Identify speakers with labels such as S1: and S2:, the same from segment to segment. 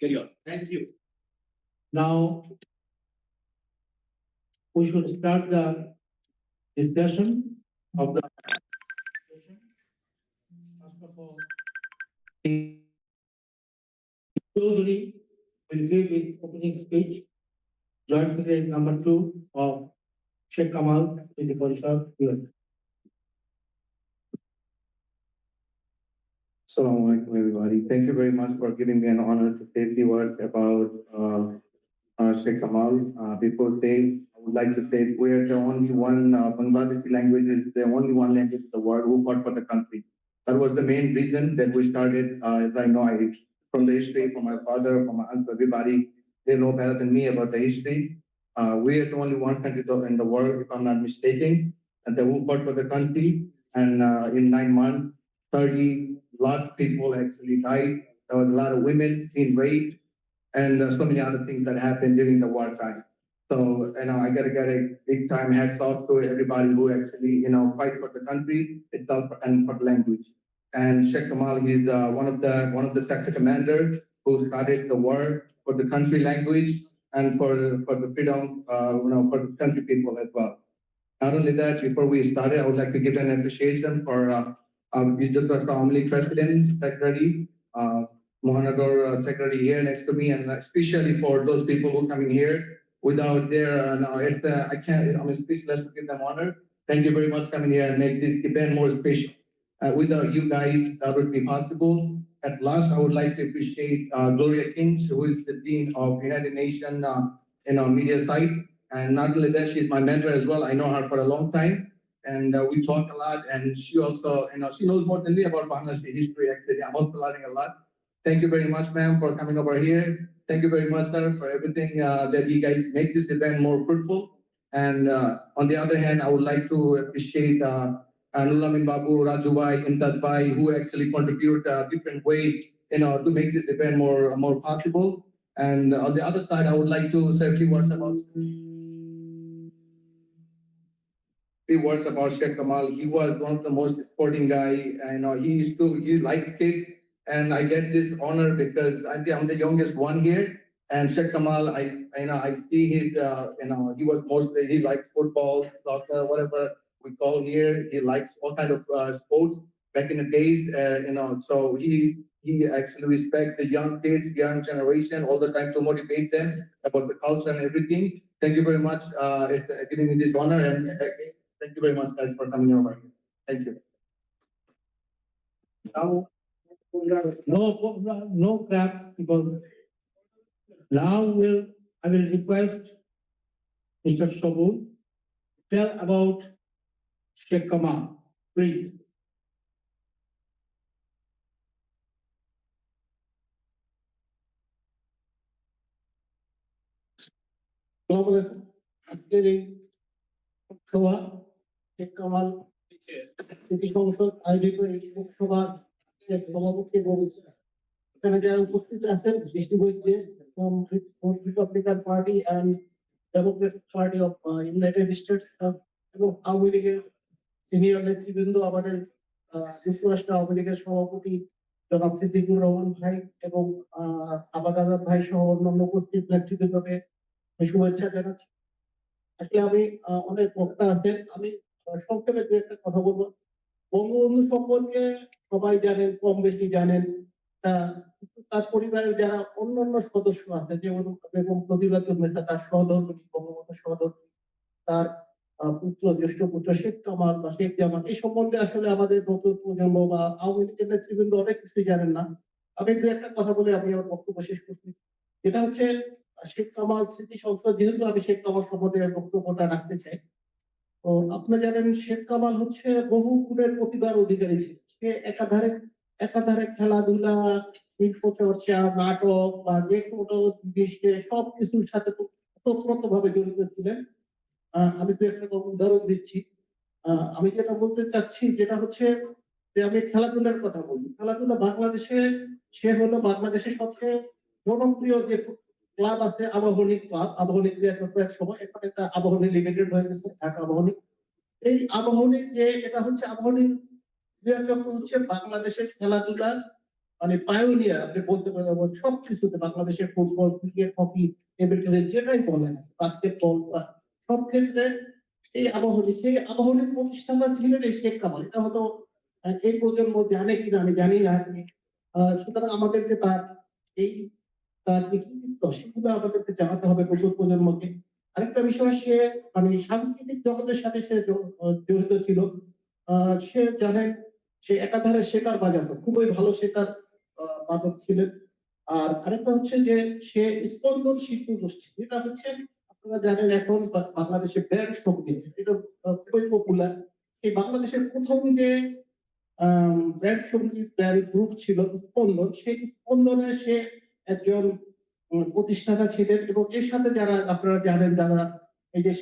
S1: carry on. Thank you.
S2: Now, we should start the discussion of the session. First of all, Chaudhary will give his opening speech. Joint Secretary number 2 of Sheikh Kamal in the Parishad.
S3: Assalamu alaikum, everybody. Thank you very much for giving me an honor to say a few words about Sheikh Kamal. Before saying, I would like to say we are the only one, Bangladeshi language is the only one language in the world who fought for the country. That was the main reason that we started, as I know, from the history, from my father, from my uncle, everybody, they know better than me about the history. We are the only one country in the world, if I'm not mistaken, and who fought for the country. And in 9 months, 30 lots of people actually died. There was a lot of women being raped, and so many other things that happened during the wartime. So, I gotta get a big time hats off to everybody who actually, fight for the country itself and for the language. And Sheikh Kamal, he's one of the sector commanders who started the war for the country language and for the freedom, for the country people as well. Not only that, before we started, I would like to give an appreciation for President, Secretary, Mohanagar Secretary here next to me, and especially for those people who come in here without their, I'm speechless to give them honor. Thank you very much for coming here and make this event more special. Without you guys, that would be possible. At last, I would like to appreciate Gloria Kings, who is the Dean of United Nations media site. And not only that, she's my mentor as well. I know her for a long time. And we talk a lot, and she also, she knows more than me about Bangladesh history, actually. I'm also learning a lot. Thank you very much, ma'am, for coming over here. Thank you very much, sir, for everything that you guys make this event more fruitful. And on the other hand, I would like to appreciate Nulamin Babu, Raju Bhai, Imtad Bhai, who actually contribute a different way, to make this event more possible. And on the other side, I would like to say a few words about Sheikh Kamal. He was one of the most sporting guy. He likes kids, and I get this honor because I think I'm the youngest one here. And Sheikh Kamal, I see his, he likes football, soccer, whatever we call here. He likes all kind of sports back in the days, so he actually respects the young kids, young generation all the time to motivate them about the culture and everything. Thank you very much for giving me this honor, and thank you very much, guys, for coming over here. Thank you.
S2: Now, no claps, because now I will request Mr. Shabu tell about Sheikh Kamal, please.
S4: আজকের এই লোকসভা শেখ কামাল স্মৃতি সংসদ আয়োজিত এই লোকসভার সভাপতি এবং এখানে যারা উপস্থিত আছেন দৃষ্টিবৈদ্যে Republican party and Democratic party of United States এবং আওয়ামী লীগের সিনিয়র নেতৃবৃন্দ, আমাদের যুক্তরাষ্ট্র আওয়ামী লীগের সভাপতি জনাব সিদ্দিকুর রহমান ভাই এবং আবাদ আজাদ ভাই সহ অন্যান্য উপস্থিত নেতৃবৃন্দকে শুভেচ্ছা জানাচ্ছি। আসলে আমি অনেক বক্তা আছেন, আমি সংক্ষেপে দু একটা কথা বলবো। বঙ্গবন্ধু সম্পর্কে সবাই জানেন, কম বেশি জানেন। তার পরিবারের যারা অন্যান্য সদস্য আছে, যেমন বেগম ফজিলাতুন নেসা তার সহধর্মিণী, বঙ্গবন্ধু সহধর্মিণী, তার পুত্র, জ্যেষ্ঠ পুত্র শেখ কামাল বা শেখ জামাল, এই সম্বন্ধে আসলে আমাদের নতুন প্রজন্ম বা আওয়ামী লীগের নেতৃবৃন্দ অনেক কিছুই জানেন না। আমি দু একটা কথা বলে আমি আমার বক্তব্য শেষ করছি। যেটা হচ্ছে শেখ কামাল স্মৃতি সংসদ, যেহেতু আমি শেখ কামাল সম্বন্ধে বক্তব্যটা রাখতে চাই। তো আপনারা জানেন শেখ কামাল হচ্ছে বহু গুণের প্রতিভার অধিকারী ছিল। সে একাধারে খেলাধুলা, শিল্প চর্চা, নাটক বা যে কোনো জিনিসকে সবকিছুর সাথে ওতপ্রোত ভাবে জড়িত ছিলেন। আমি দু একটা উদাহরণ দিচ্ছি। আমি যেটা বলতে চাচ্ছি যেটা হচ্ছে যে আমি খেলাধুলার কথা বলি। খেলাধুলা বাংলাদেশে সে হলো বাংলাদেশের সবচেয়ে জনপ্রিয় যে ক্লাব আছে আবাহনী ক্লাব, আবাহনী ক্রিয়া করতো এক সময়, এখন একটা আবাহনী লিমিটেড হয়ে গেছে, ঢাকা আবাহনী। এই আবাহনীর যে এটা হচ্ছে আবাহনী ক্রিয়াচক্র হচ্ছে বাংলাদেশের খেলাধুলার মানে পায়োনিয়ার আপনি বলতে পারেন সবকিছুতে বাংলাদেশের football, cricket, hockey, table tennis যেটাই বলেন, বাস্কেটবল বা সব ক্ষেত্রে সেই আবাহনীর প্রতিষ্ঠাতা ছিলেন এই শেখ কামাল। এটা হয়তো এই প্রজন্ম জানে কিনা আমি জানি না। সুতরাং আমাদেরকে এই তার যে কৃতিত্ব সেগুলো আমাদেরকে জানাতে হবে নতুন প্রজন্মকে। আরেকটা বিষয়, সে মানে সাংস্কৃতিক জগতের সাথে সে জড়িত ছিল। সে জানেন, সে একাধারে সেতার বাজাতো, খুবই ভালো সেতার বাদক ছিলেন। আর আরেকটা হচ্ছে যে সে স্পন্দন শিল্পী গোষ্ঠী, যেটা হচ্ছে আপনারা জানেন এখন বাংলাদেশে ব্যান্ড সঙ্গীত, এটা খুবই পপুলার। এই বাংলাদেশের প্রথম যে ব্যান্ড সঙ্গীত গ্রুপ ছিল স্পন্দন, সেই স্পন্দনের সে একজন প্রতিষ্ঠাতা ছিলেন। এবং এর সাথে যারা আপনারা জানেন, যারা এই যে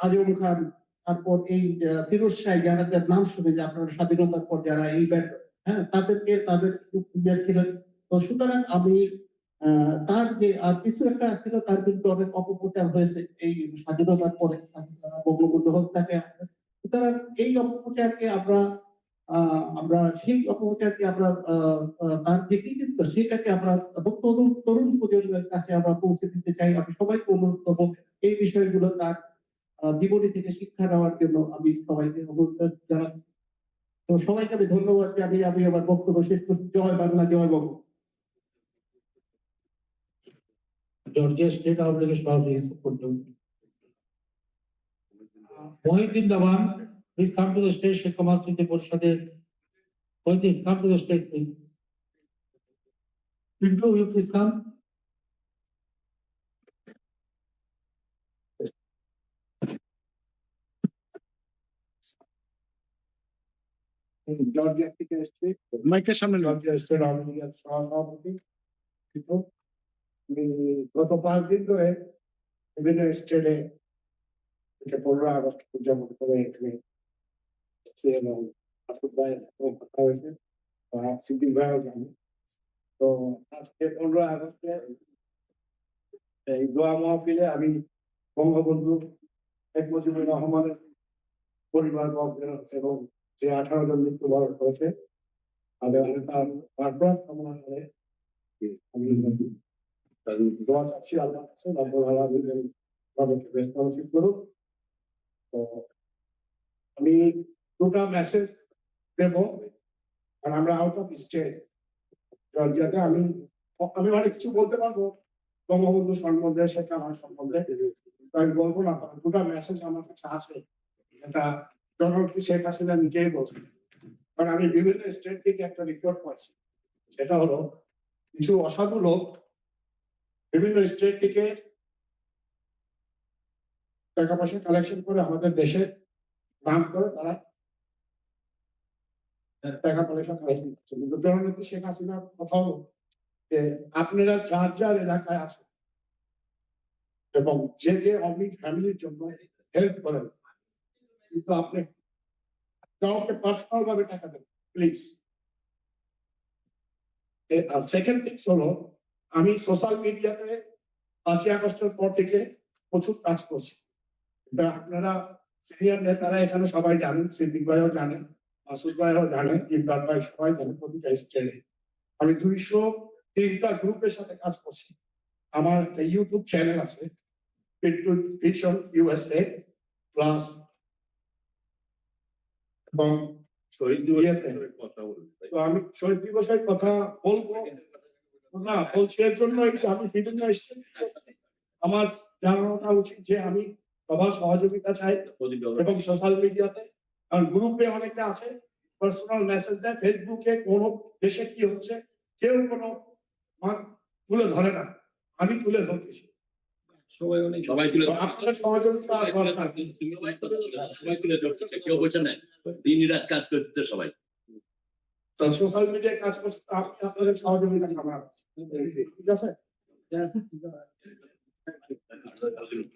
S4: আজম খান, তারপর এই ফিরোজ শাহ, যারা যার নাম শুনে যে আপনারা স্বাধীনতার পর যারা এই ব্যান্ড, হ্যাঁ, তাদের ছিলেন। তো সুতরাং আমি তার যে আর কিছু একটা ছিল, তার কিন্তু অনেক অপপ্রচার হয়েছে এই স্বাধীনতার পরে, বঙ্গবন্ধু হত্যাকে। সুতরাং এই অপপ্রচারকে আমরা সেই অপপ্রচারকে আমরা তার যে কৃতিত্ব সেটাকে আমরা তরুণ প্রজন্মের কাছে আমরা পৌঁছে দিতে চাই। আমি সবাইকে অনুরোধ করবো এই বিষয়গুলো তার জীবনী থেকে শিক্ষা নেওয়ার জন্য আমি সবাইকে অনুরোধ জানাচ্ছি। তো সবাইকে আমি ধন্যবাদ জানিয়ে আমি আমার বক্তব্য শেষ করছি। জয় বাংলা, জয় বঙ্গ।
S2: Georgia State Obligation of Mohidin Dawan, please come to the stage. Sheikh Kamal Sindhi Porishadeh. Mohidin, come to the stage, please. Pinto, you please come.
S1: Georgia থেকে এসেছি, মাইকের সামনে জর্জিয়া স্টেট আওয়ামী সভাপতি। গত 5 দিন ধরে বিভিন্ন স্টেটে 15 আগস্ট উদযাপন করে এখানে এসেছি এবং আসুদ ভাইয়ের কথা হয়েছে, সিদ্দিক ভাইও জানে। তো আজকে 15 আগস্টে এই দোয়া মাহফিলে আমি বঙ্গবন্ধু শেখ মুজিবুর রহমানের পরিবার বর্গের এবং যে 18 জন মৃত্যুবরণ করেছে তাদের তারপর কামনা করে আমি দোয়া চাচ্ছি আল্লাহর কাছে, রব্বুল আলামিন তাদেরকে বেস্ট নসিব করুক। তো আমি দুটা মেসেজ দেব, কারণ আমরা আউট অফ স্টেট জর্জিয়াতে। আমি অনেক কিছু বলতে পারবো বঙ্গবন্ধু সম্বন্ধে, শেখ কামাল সম্বন্ধে, আমি বলবো না। দুটা মেসেজ আমার কাছে আছে, এটা জননেত্রী শেখ হাসিনা নিজেই বলছেন। কারণ আমি বিভিন্ন স্টেট থেকে একটা রিপোর্ট পাচ্ছি, সেটা হলো কিছু অসাধু লোক বিভিন্ন স্টেট থেকে টাকা পয়সা কালেকশন করে আমাদের দেশে নাম করে তারা টাকা পয়সা কালেকশন করছে। কিন্তু জননেত্রী শেখ হাসিনার কথা হলো যে আপনারা যার যার এলাকায় আছেন এবং যে যে অমিক ফ্যামিলির জন্য হেল্প করেন, কিন্তু আপনি কাউকে পার্সোনাল ভাবে টাকা দেন প্লিজ। সেকেন্ড থিংস হলো, আমি সোশ্যাল মিডিয়াতে 5 আগস্টের পর থেকে প্রচুর কাজ করছি। আপনারা সিনিয়র নেতারা এখানে সবাই জানেন, সিদ্দিক ভাইও জানেন, মাসুদ ভাইও জানেন, ইমদাদ ভাই সবাই জানেন। প্রতিটা স্টেটে আমি 203টা গ্রুপের সাথে কাজ করছি। আমার একটা ইউটিউব চ্যানেল আছে, ভিশন ইউএসএ প্লাস, এবং তো আমি শহীদ দিবসের কথা বলবো না, বলছি এর জন্য আমি বিভিন্ন আমার জানানোটা উচিত যে আমি সবার সহযোগিতা চাই এবং সোশ্যাল মিডিয়াতে, কারণ গ্রুপে অনেকে আছে পার্সোনাল মেসেজ দেয়, ফেসবুকে কোন দেশে কি হচ্ছে কেউ কোনো তুলে ধরে না, আমি তুলে ধরতেছি।
S5: সবাই তুলে
S1: আপনাদের সহযোগিতা দরকার।
S5: সবাই তুলে ধরতেছে, কেউ বসে নাই, দিন রাত কাজ করতে সবাই।
S1: সোশ্যাল মিডিয়ায় কাজ করছে, আপনাদের সহযোগিতা কামনা করছি। ঠিক আছে।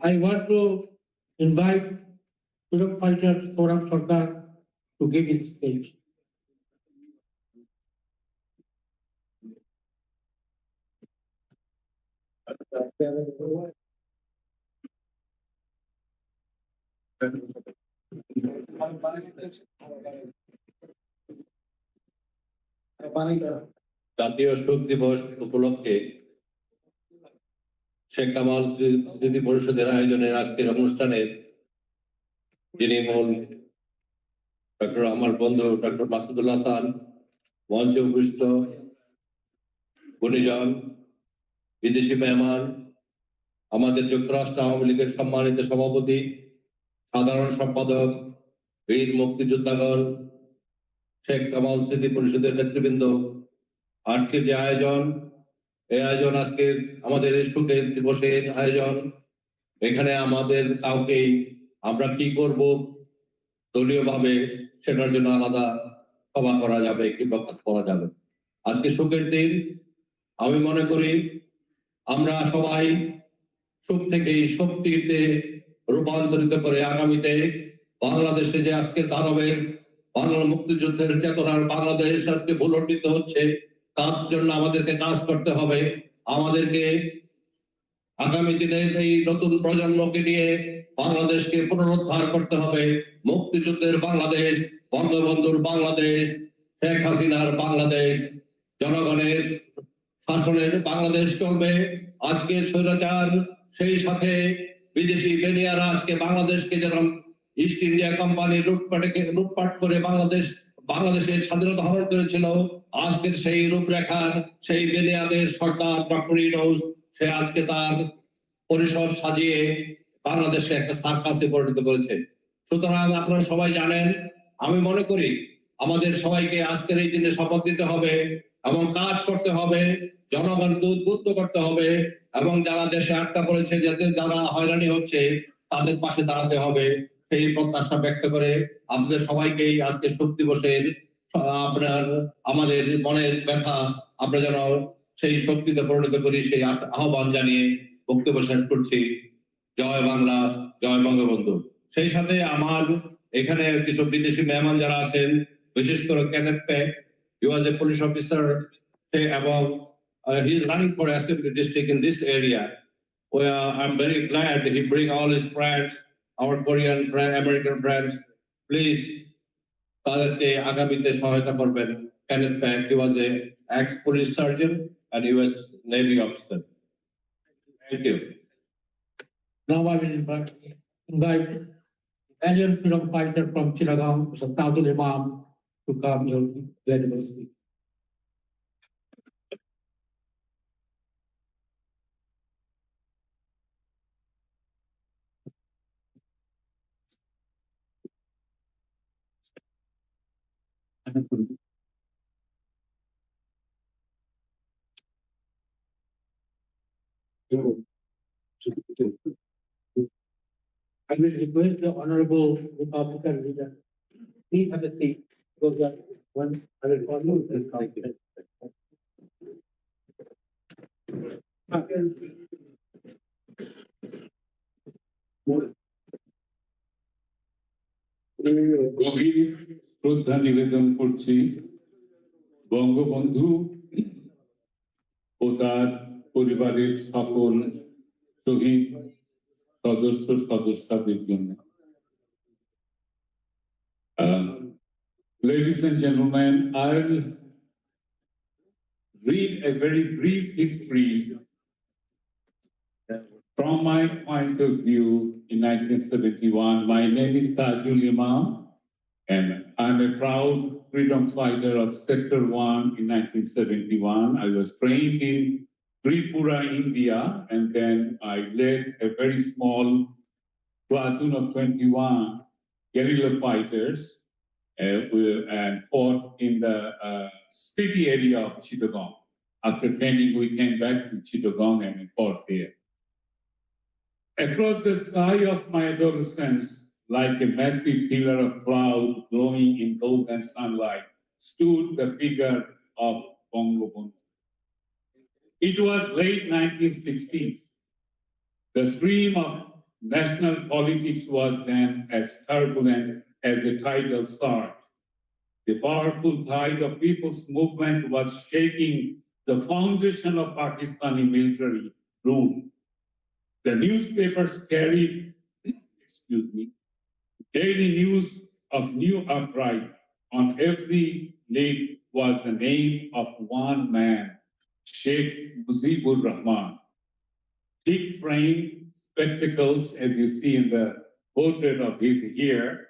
S2: I want to invite freedom fighter Saurabh Sarkar to give his speech.
S4: পানি
S6: জাতীয় শোক দিবস উপলক্ষে শেখ কামাল স্মৃতি পরিষদের আয়োজনে আজকের অনুষ্ঠানের যিনি মূল ডক্টর আমার বন্ধু ডক্টর মাসুদুল হাসান, মঞ্চ উপস্থিত গুণীজন, বিদেশি মেহমান, আমাদের যুক্তরাষ্ট্র আওয়ামী লীগের সম্মানিত সভাপতি, সাধারণ সম্পাদক, বীর মুক্তিযোদ্ধাগণ, শেখ কামাল স্মৃতি পরিষদের নেতৃবৃন্দ, আজকের যে আয়োজন, এই আয়োজন আজকের আমাদের শোকের দিবসের আয়োজন। এখানে আমাদের কাউকেই আমরা কি করব দলীয় ভাবে সেটার জন্য আলাদা সভা করা যাবে কিংবা কাজ করা যাবে। আজকে শোকের দিন, আমি মনে করি আমরা সবাই সুখ থেকে শক্তিতে রূপান্তরিত করে আগামীতে বাংলাদেশে যে আজকের দানবের বাংলা মুক্তিযুদ্ধের চেতনার বাংলাদেশ আজকে ভুলণ্ডিত হচ্ছে, তার জন্য আমাদেরকে কাজ করতে হবে। আমাদেরকে আগামী দিনের এই নতুন প্রজন্মকে নিয়ে বাংলাদেশকে পুনরুদ্ধার করতে হবে। মুক্তিযুদ্ধের বাংলাদেশ, বঙ্গবন্ধুর বাংলাদেশ, শেখ হাসিনার বাংলাদেশ, জনগণের শাসনের বাংলাদেশ চলবে। আজকের স্বৈরাচার, সেই সাথে বিদেশি বেনিয়ারা আজকে বাংলাদেশকে যেরকম ইস্ট ইন্ডিয়া কোম্পানি লুটপাট করে বাংলাদেশের স্বাধীনতা হরণ করেছিল, আজকের সেই রূপরেখার সেই বেনিয়াদের সরকার ডক্টর ইউনূস সে আজকে তার পরিসর সাজিয়ে বাংলাদেশকে একটা সার্কাসে পরিণত করেছে। সুতরাং আপনারা সবাই জানেন, আমি মনে করি আমাদের সবাইকে আজকের এই দিনে শপথ দিতে হবে এবং কাজ করতে হবে, জনগণকে উদ্বুদ্ধ করতে হবে এবং যারা দেশে আটকা পড়েছে, যারা হয়রানি হচ্ছে, তাদের পাশে দাঁড়াতে হবে। সেই প্রত্যাশা ব্যক্ত করে আপনাদের সবাইকেই আজকে শোক দিবসের আমাদের মনের ব্যথা আমরা যেন সেই শক্তিতে পরিণত করি, সেই আহ্বান জানিয়ে বক্তব্য শেষ করছি। জয় বাংলা, জয় বঙ্গবন্ধু। সেই সাথে আমার এখানে কিছু বিদেশি মেহমান যারা আছেন, বিশেষ করে কেনেথ পেক, he was a police officer এবং he is running for Assembly district in this area. I'm very glad he bring all his friends, our Korean friends, American friends. Please তাদেরকে আগামীতে সহায়তা করবেন। কেনেথ পেক, he was a ex-police sergeant and US Navy officer. Thank you.
S2: Now I will invite Indian freedom fighter from Chittagong, Mr. Tajul Imam, to come here to deliver speech. I will request the Honorable Republican leader, please have a seat, because that one, I will follow this council.
S7: গভীর শ্রদ্ধা নিবেদন করছি বঙ্গবন্ধু ও তার পরিবারের সকল শহীদ সদস্যদের জন্য। Ladies and gentlemen, I'll read a very brief history from my point of view. In 1971, my name is Tajul Imam, and I'm a proud freedom fighter of Sector 1 in 1971. I was trained in Tripura, India, and then I led a very small platoon of 21 guerrilla fighters and fought in the city area of Chittagong. After training, we came back to Chittagong and fought there. Across the sky of my adolescence, like a massive pillar of cloud glowing in golden sunlight, stood the figure of Bangla. It was late 1960s. The stream of national politics was then as turbulent as a tidal surge. The powerful tide of people's movement was shaking the foundation of Pakistani military rule. The newspapers carried, daily news of new uprising. On every leaf was the name of one man, Sheikh Mujibur Rahman. Thick framed spectacles, as you see in the portrait of his here.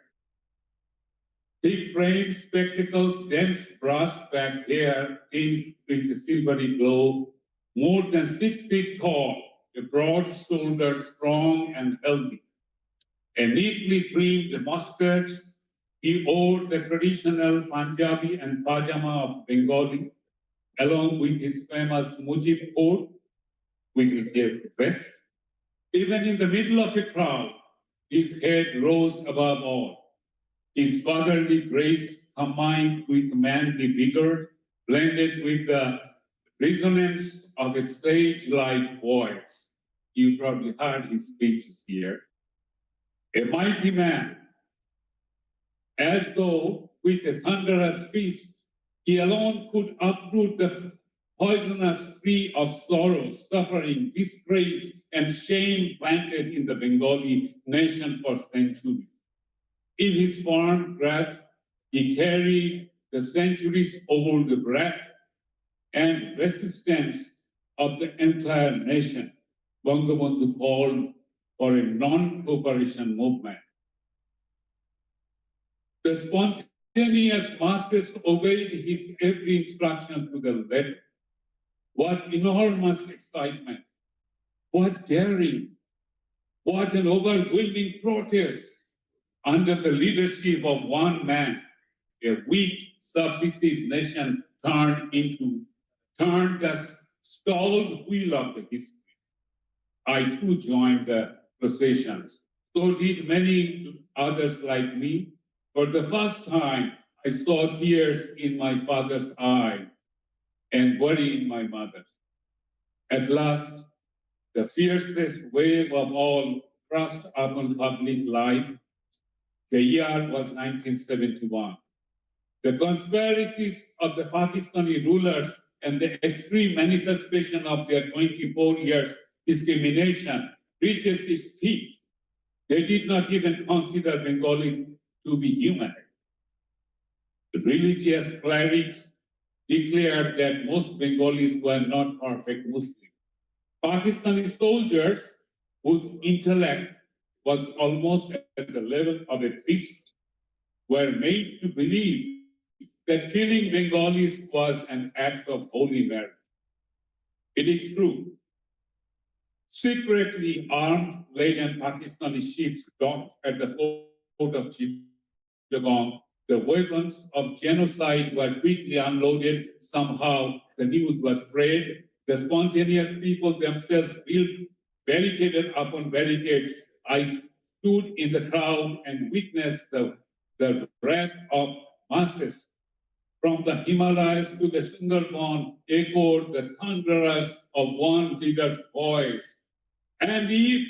S7: Thick framed spectacles, dense brushed back hair, tinged with a silvery glow, more than 6 feet tall, a broad shoulder, strong and healthy. A neatly trimmed mustache, he wore the traditional Punjabi and pajama of Bengali, along with his famous Mujib coat, which is a vest. Even in the middle of a crowd, his head rose above all. His fatherly grace combined with manly vigor, blended with the resonance of a sage-like voice. You probably heard his speeches here. A mighty man, as though with a thunderous fist, he alone could uproot the poisonous tree of sorrow, suffering, disgrace, and shame planted in the Bengali nation for centuries. In his firm grasp, he carried the centuries-old breath and resistance of the entire nation. Bangabandhu called for a non-cooperation movement. The spontaneous masses obeyed his every instruction to the letter. What enormous excitement, what daring, what an overwhelming protest under the leadership of one man. A weak, submissive nation turned the stalled wheel of the history. I too joined the processions. So did many others like me. For the first time, I saw tears in my father's eye and worry in my mother's. At last, the fiercest wave of all crushed upon public life. The year was 1971. The conspiracies of the Pakistani rulers and the extreme manifestation of their 24 years discrimination reaches its peak. They did not even consider Bengalis to be human. The religious clerics declared that most Bengalis were not perfect Muslims. Pakistani soldiers, whose intellect was almost at the level of a beast, were made to believe that killing Bengalis was an act of holy merit. It is true. Secretly armed, laden Pakistani ships docked at the port of Chittagong. The weapons of genocide were quickly unloaded. Somehow the news was spread. The spontaneous people themselves built barricaded upon barricades. I stood in the crowd and witnessed the wrath of masses. From the Himalayas to the Sundarban echoed the thunderous of one leader's voice. And if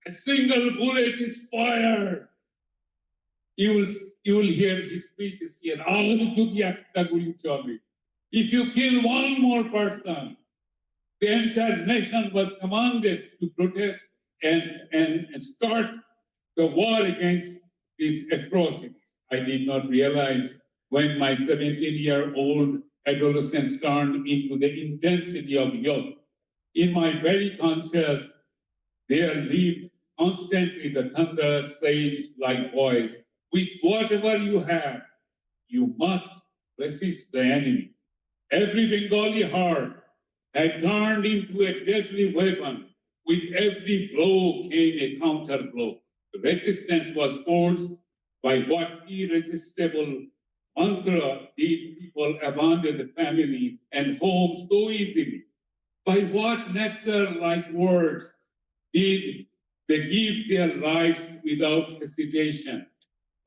S7: a single bullet is fired, you will hear his speeches here. If you kill one more person, the entire nation was commanded to protest and start the war against these atrocities. I did not realize when my 17-year-old adolescence turned into the intensity of youth. In my very conscience, there lived constantly the thunderous sage-like voice. With whatever you have, you must resist the enemy. Every Bengali heart had turned into a deadly weapon. With every blow came a counter blow. The resistance was forced by what irresistible mantra did people abandon the family and home so easily? By what nectar-like words did they give their lives without hesitation,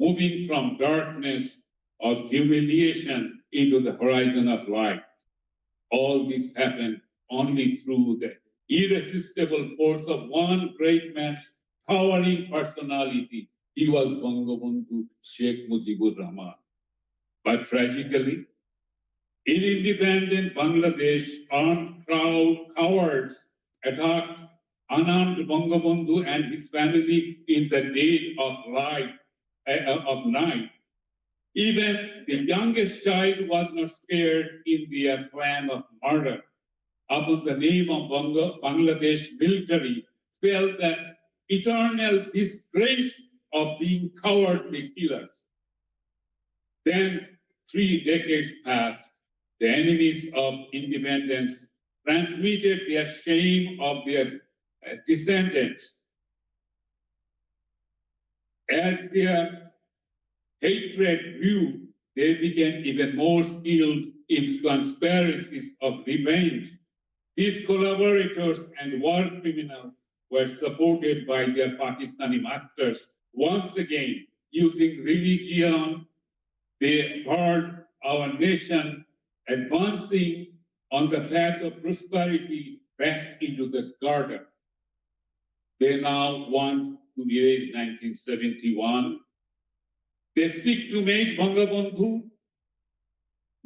S7: moving from darkness of humiliation into the horizon of light? All this happened only through the irresistible force of one great man's towering personality. He was Bangabandhu Sheikh Mujibur Rahman. But tragically, in independent Bangladesh, armed cowards attacked unarmed Bangabandhu and his family in the dead of night. Even the youngest child was not spared in their plan of murder. Upon the name of Bangladesh military felt the eternal disgrace of being cowardly killers. Then 3 decades passed. The enemies of independence transmitted their shame of their descendants. As their hatred grew, they became even more skilled in conspiracies of revenge. These collaborators and war criminals were supported by their Pakistani masters. Once again, using religion, they hurled our nation advancing on the path of prosperity back into the garden. They now want to erase 1971. They seek to make Bangabandhu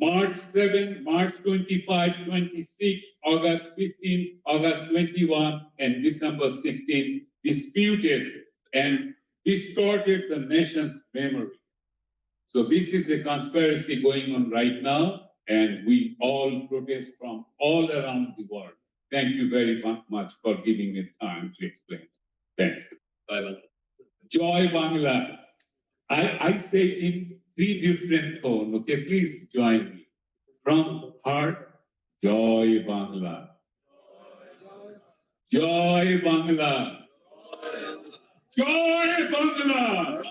S7: March 7, March 25, 26, August 15, August 21, and December 16 disputed and distorted the nation's memory. So this is a conspiracy going on right now, and we all protest from all around the world. Thank you very much for giving me time to explain. Thanks.
S5: Bye.
S7: Joy Bangla. I say in 3 different tones, okay? Please join me. From heart, Joy Bangla. Joy Bangla. Joy Bangla.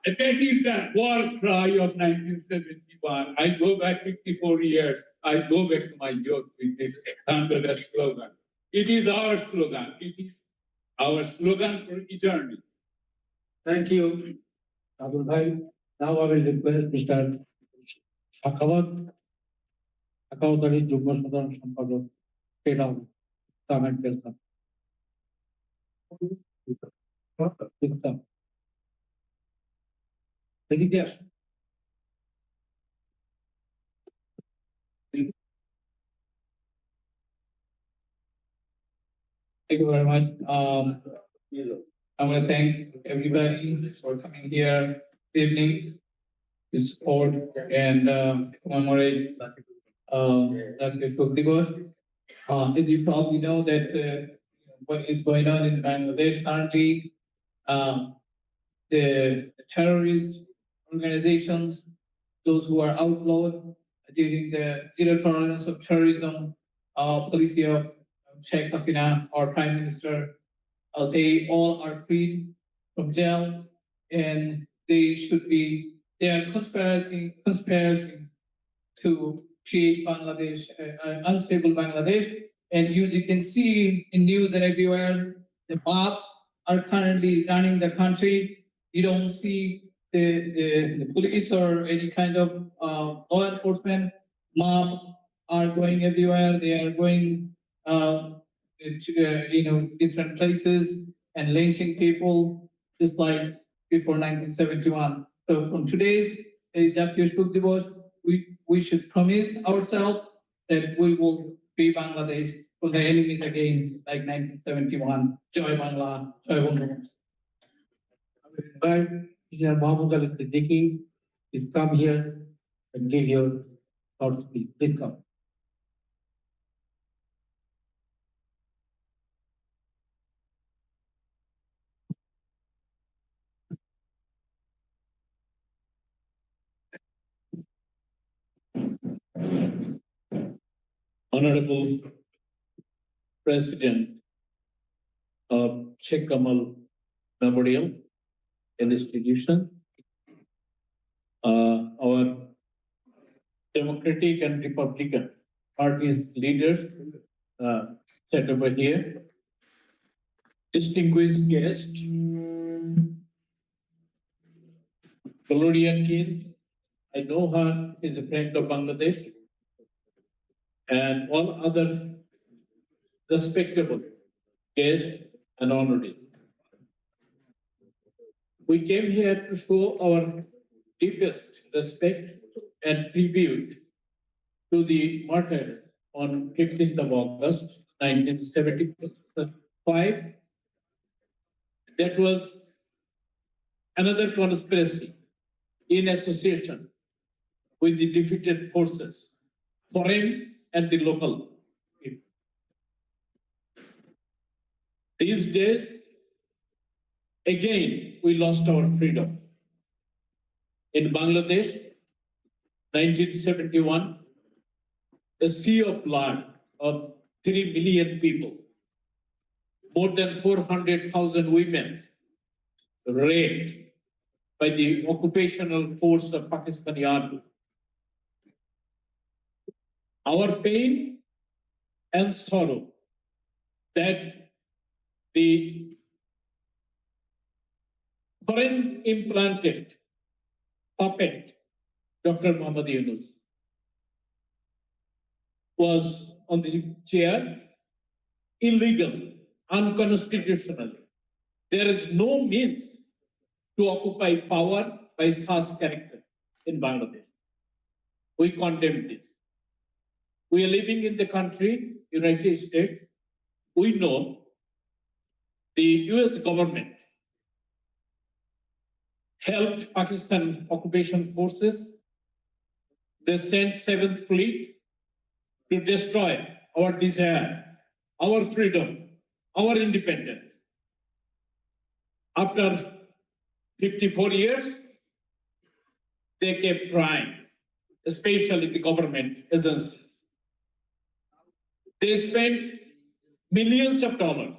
S7: And that is the war cry of 1971. I go back 54 years. I go back to my youth with this Bangladesh slogan. It is our slogan. It is our slogan for eternity.
S2: Thank you, Abdul Bhai. Now I will request Mr. Shakawat, Shakawat Jumma Sadhan Sampadok, take down, come and welcome. Welcome. Thank you, yes.
S8: Thank you very much. I want to thank everybody for coming here this evening to support and commemorate Shok Divas. As you probably know that what is going on in Bangladesh currently, the terrorist organizations, those who are outlawed during the zero tolerance of terrorism policy of Sheikh Hasina, our Prime Minister, they all are freed from jail, and they are conspiring to create Bangladesh, unstable Bangladesh. And you can see in news and everywhere, the mobs are currently running the country. You don't see the police or any kind of law enforcement. Mob are going everywhere. They are going different places and lynching people just like before 1971. So from today's Jatiyo Shok Divas, we should promise ourselves that we will free Bangladesh from the enemies again, like 1971. Joy Bangla, Joy Bangla.
S2: But Engineer Mahmoud Ali Siddiqui, please come here and give your thoughts, please. Please come.
S9: Honorable President of Sheikh Kamal Memorial Institution, our Democratic and Republican parties leaders set over here, distinguished guests, Gloria Keynes, I know her, is a friend of Bangladesh, and all other respectable guests and honorees. We came here to show our deepest respect and tribute to the martyr on 15th of August, 1975. That was another conspiracy in association with the defeated forces, foreign and the local. These days, again, we lost our freedom. In Bangladesh, 1971, a sea of blood of 3 million people, more than 400,000 women raped by the occupational force of Pakistani army. Our pain and sorrow that the foreign implanted puppet, Dr. Muhammad Yunus, was on the chair, illegal, unconstitutional. There is no means to occupy power by such character in Bangladesh. We condemn this. We are living in the country, United States. We know the US government helped Pakistan occupation forces. They sent 7th Fleet to destroy our desire, our freedom, our independence. After 54 years, they kept trying, especially the government agencies. They spent millions of dollars.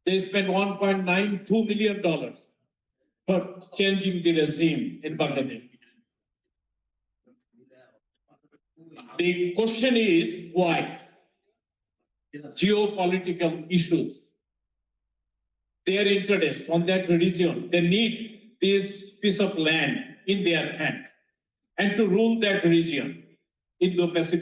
S9: They spent $1.92 million for changing the regime in Bangladesh. The question is why? Geopolitical issues. Their interest on that region, they need this piece of land in their hand and to rule that region, Indo-Pacific.